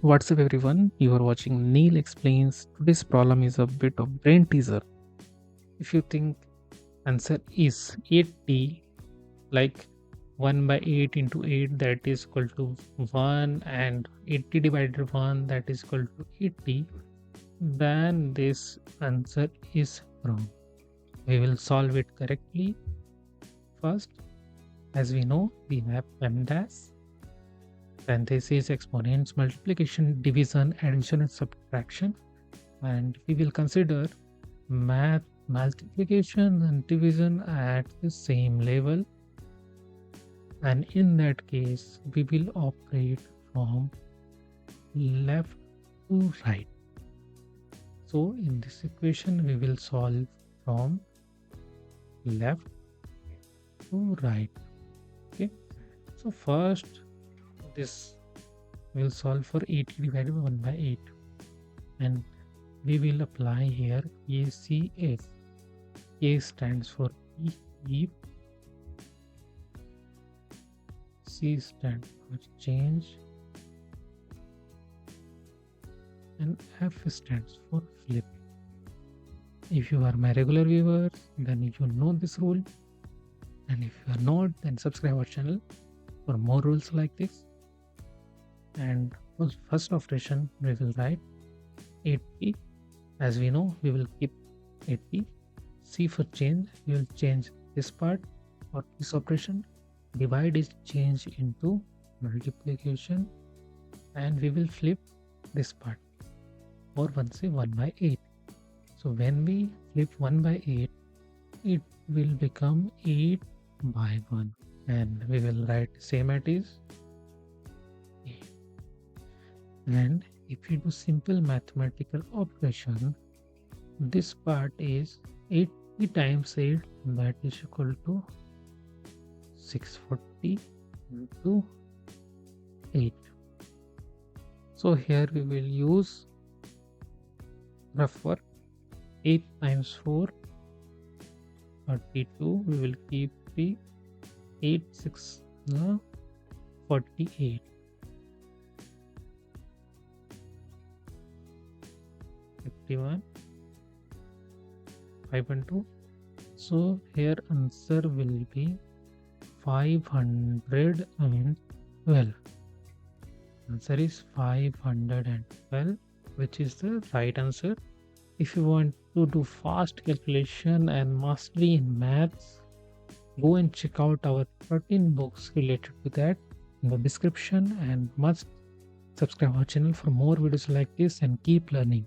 What's up, everyone? You are watching Neil Explains. Today's problem is a bit of brain teaser. If you think answer is 80, like 1 by 8 into 8, that is equal to 1, and 80 divided 1, that is equal to 80, then this answer is wrong. We will solve it correctly. First, as we know, we have PEMDAS, parentheses, exponents, multiplication, division, addition, and subtraction. And we will consider math multiplication and division at the same level, and in that case we will operate from left to right. So in this equation we will solve from left to right. Okay, so first this will solve for 80 divided by 1 by 8, and we will apply here ACF. A stands for keep, C stands for change, and F stands for flip. If you are my regular viewers, then you know this rule, and if you are not, then subscribe our channel for more rules like this. And for first operation we will write 80. As we know, we will keep 80. C for change, we will change this part for this operation. Divide is changed into multiplication, and we will flip this part, or one say 1 by 8. So when we flip 1 by 8, it will become 8 by 1, and we will write same as is 8. And if we do simple mathematical operation, this part is 80 times 8, that is equal to 640 into 8. So here we will use rough work. 8 times 4, 32. We will keep 3. 8 6 48. 51. 5 and 2. So here answer will be 512. Answer is 512, which is the right answer. If you want to do fast calculation and mastery in maths, go and check out our 13 books related to that in the description, and must subscribe our channel for more videos like this and keep learning.